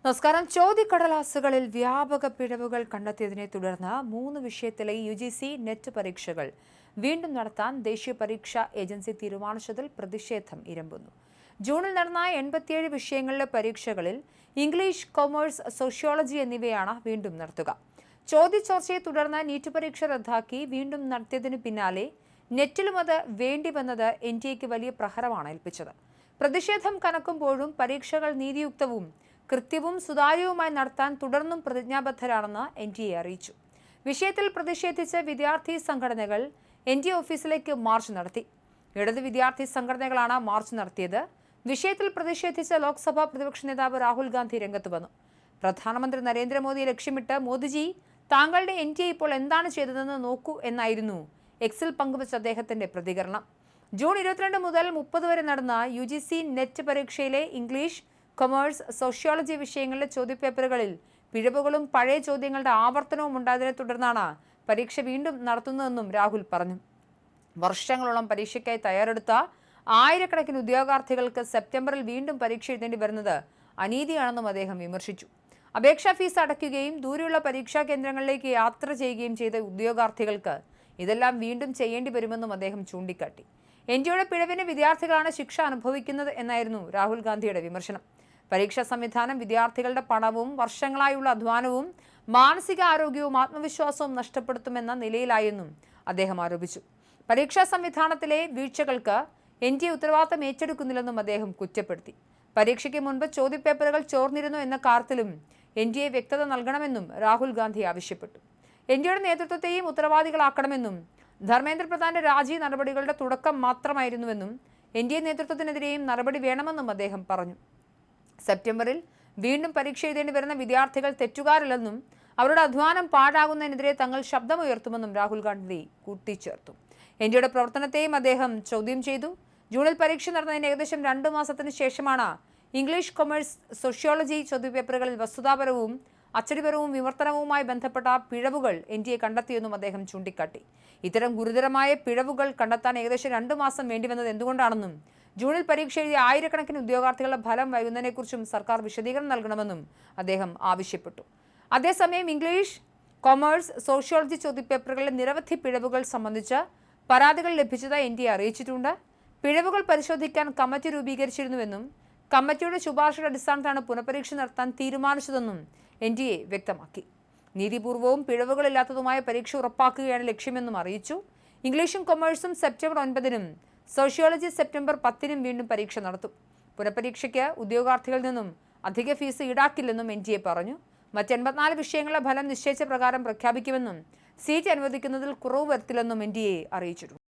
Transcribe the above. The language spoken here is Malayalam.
നമസ്കാരം. ചോദ്യക്കടലാസുകളിൽ വ്യാപക പിഴവുകൾ കണ്ടെത്തിയതിനെ തുടർന്ന് 3 വിഷയത്തിലെ UGC നെറ്റ് പരീക്ഷകൾ വീണ്ടും നടത്താൻ ദേശീയ പരീക്ഷാ ഏജൻസി തീരുമാനിച്ചതിൽ പ്രതിഷേധം ഇരമ്പുന്നു. ജൂണിൽ നടന്ന 87 വിഷയങ്ങളിലെ പരീക്ഷകളിൽ ഇംഗ്ലീഷ്, കൊമേഴ്സ്, സോഷ്യോളജി എന്നിവയാണ് വീണ്ടും നടത്തുക. ചോദ്യചോർച്ചയെ തുടർന്ന് നീറ്റ് പരീക്ഷ റദ്ദാക്കി വീണ്ടും നടത്തിയതിനു പിന്നാലെ നെറ്റിലും അത് വേണ്ടിവന്നത് NTA വലിയ പ്രഹരമാണ് ഏൽപ്പിച്ചത്. പ്രതിഷേധം കനക്കുമ്പോഴും പരീക്ഷകൾ നീതിയുക്തവും കൃത്യവും സുതാര്യവുമായി നടത്താൻ തുടർന്നും പ്രതിജ്ഞാബദ്ധരാണെന്ന് NTA അറിയിച്ചു. വിഷയത്തിൽ പ്രതിഷേധിച്ച് വിദ്യാർത്ഥി സംഘടനകൾ NTA ഓഫീസിലേക്ക് മാർച്ച് നടത്തി. ഇടത് വിദ്യാർത്ഥി സംഘടനകളാണ് മാർച്ച് നടത്തിയത്. വിഷയത്തിൽ പ്രതിഷേധിച്ച് ലോക്സഭാ പ്രതിപക്ഷ നേതാവ് രാഹുൽ ഗാന്ധി രംഗത്ത് വന്നു. പ്രധാനമന്ത്രി നരേന്ദ്രമോദിയെ ലക്ഷ്യമിട്ട് മോദിജി, താങ്കളുടെ NTA ഇപ്പോൾ എന്താണ് ചെയ്തതെന്ന് നോക്കൂ എന്നായിരുന്നു എക്സിൽ പങ്കുവച്ച അദ്ദേഹത്തിന്റെ പ്രതികരണം. ജൂൺ 22 മുതൽ 30 വരെ നടന്ന UGC നെറ്റ് പരീക്ഷയിലെ ഇംഗ്ലീഷ്, കൊമേഴ്സ്, സോഷ്യോളജി വിഷയങ്ങളിലെ ചോദ്യപേപ്പറുകളിൽ പിഴവുകളും പഴയ ചോദ്യങ്ങളുടെ ആവർത്തനവും ഉണ്ടായതിനെ തുടർന്നാണ് പരീക്ഷ വീണ്ടും നടത്തുന്നതെന്നും രാഹുൽ പറഞ്ഞു. വർഷങ്ങളോളം പരീക്ഷയ്ക്കായി തയ്യാറെടുത്ത ആയിരക്കണക്കിന് ഉദ്യോഗാർത്ഥികൾക്ക് സെപ്റ്റംബറിൽ വീണ്ടും പരീക്ഷ എഴുതേണ്ടി വരുന്നത് അനീതിയാണെന്നും അദ്ദേഹം വിമർശിച്ചു. അപേക്ഷാ ഫീസ് അടയ്ക്കുകയും ദൂരെയുള്ള പരീക്ഷാ കേന്ദ്രങ്ങളിലേക്ക് യാത്ര ചെയ്യുകയും ചെയ്ത ഉദ്യോഗാർത്ഥികൾക്ക് ഇതെല്ലാം വീണ്ടും ചെയ്യേണ്ടി വരുമെന്നും അദ്ദേഹം ചൂണ്ടിക്കാട്ടി. NTAയുടെ പിഴവിന് വിദ്യാർത്ഥികളാണ് ശിക്ഷ അനുഭവിക്കുന്നത് എന്നായിരുന്നു രാഹുൽ ഗാന്ധിയുടെ വിമർശനം. പരീക്ഷാ സംവിധാനം വിദ്യാർത്ഥികളുടെ പണവും വർഷങ്ങളായുള്ള അധ്വാനവും മാനസികാരോഗ്യവും ആത്മവിശ്വാസവും നഷ്ടപ്പെടുത്തുമെന്ന നിലയിലായെന്നും അദ്ദേഹം ആരോപിച്ചു. പരീക്ഷാ സംവിധാനത്തിലെ വീഴ്ചകൾക്ക് NTA ഉത്തരവാദിത്തം ഏറ്റെടുക്കുന്നില്ലെന്നും അദ്ദേഹം കുറ്റപ്പെടുത്തി. പരീക്ഷയ്ക്ക് മുൻപ് ചോദ്യപേപ്പറുകൾ ചോർന്നിരുന്നു എന്ന കാര്യത്തിലും NTA വ്യക്തത നൽകണമെന്നും രാഹുൽ ഗാന്ധി ആവശ്യപ്പെട്ടു. NTAയുടെ നേതൃത്വത്തെയും ഉത്തരവാദികളാക്കണമെന്നും ധർമ്മേന്ദ്ര പ്രധാന്റെ രാജി നടപടികളുടെ തുടക്കം മാത്രമായിരുന്നുവെന്നും NTA നേതൃത്വത്തിനെതിരെയും നടപടി വേണമെന്നും അദ്ദേഹം പറഞ്ഞു. സെപ്റ്റംബറിൽ വീണ്ടും പരീക്ഷ എഴുതേണ്ടി വരുന്ന വിദ്യാർത്ഥികൾ തെറ്റുകാരല്ലെന്നും അവരുടെ അധ്വാനം പാഴാകുന്നതിനെതിരെ തങ്ങൾ ശബ്ദമുയർത്തുമെന്നും രാഹുൽ ഗാന്ധി കൂട്ടിച്ചേർത്തു. NTAയുടെ പ്രവർത്തനത്തെയും അദ്ദേഹം ചോദ്യം ചെയ്തു. ജൂണിൽ പരീക്ഷ നടന്നതിന് ഏകദേശം 2 മാസത്തിന് ശേഷമാണ് ഇംഗ്ലീഷ്, കൊമേഴ്സ്, സോഷ്യോളജി ചോദ്യപേപ്പറുകളിൽ വസ്തുതാപരവും അച്ചടിപരവും വിവർത്തനവുമായി ബന്ധപ്പെട്ട പിഴവുകൾ NTA കണ്ടെത്തിയെന്നും അദ്ദേഹം ചൂണ്ടിക്കാട്ടി. ഇത്തരം ഗുരുതരമായ പിഴവുകൾ കണ്ടെത്താൻ ഏകദേശം 2 മാസം വേണ്ടിവന്നത് എന്തുകൊണ്ടാണെന്നും ജൂണിൽ പരീക്ഷ എഴുതിയ ആയിരക്കണക്കിന് ഉദ്യോഗാർത്ഥികളുടെ ഫലം വൈകുന്നതിനെക്കുറിച്ചും സർക്കാർ വിശദീകരണം നൽകണമെന്നും അദ്ദേഹം ആവശ്യപ്പെട്ടു. അതേസമയം ഇംഗ്ലീഷ്, കൊമേഴ്സ്, സോഷ്യോളജി ചോദ്യപേപ്പറുകളിലെ നിരവധി പിഴവുകൾ സംബന്ധിച്ച് പരാതികൾ ലഭിച്ചതായി NTA അറിയിച്ചിട്ടുണ്ട്. പിഴവുകൾ പരിശോധിക്കാൻ കമ്മിറ്റി രൂപീകരിച്ചിരുന്നുവെന്നും കമ്മിറ്റിയുടെ ശുപാർശയുടെ അടിസ്ഥാനത്താണ് പുനഃപരീക്ഷ നടത്താൻ തീരുമാനിച്ചതെന്നും NTA വ്യക്തമാക്കി. നീതിപൂർവവും പിഴവുകളില്ലാത്തതുമായ പരീക്ഷ ഉറപ്പാക്കുകയാണ് ലക്ഷ്യമെന്നും അറിയിച്ചു. ഇംഗ്ലീഷും കൊമേഴ്സും സെപ്റ്റംബർ 9-നും സോഷ്യോളജി സെപ്റ്റംബർ 10-നും വീണ്ടും പരീക്ഷ നടത്തും. പുനഃപരീക്ഷയ്ക്ക് ഉദ്യോഗാർത്ഥികളിൽ നിന്നും അധിക ഫീസ് ഈടാക്കില്ലെന്നും NTA പറഞ്ഞു. മറ്റ് 84 വിഷയങ്ങളുടെ ഫലം നിശ്ചയിച്ച പ്രകാരം പ്രഖ്യാപിക്കുമെന്നും സീറ്റ് അനുവദിക്കുന്നതിൽ കുറവ് വരുത്തില്ലെന്നും NTA അറിയിച്ചിട്ടുണ്ട്.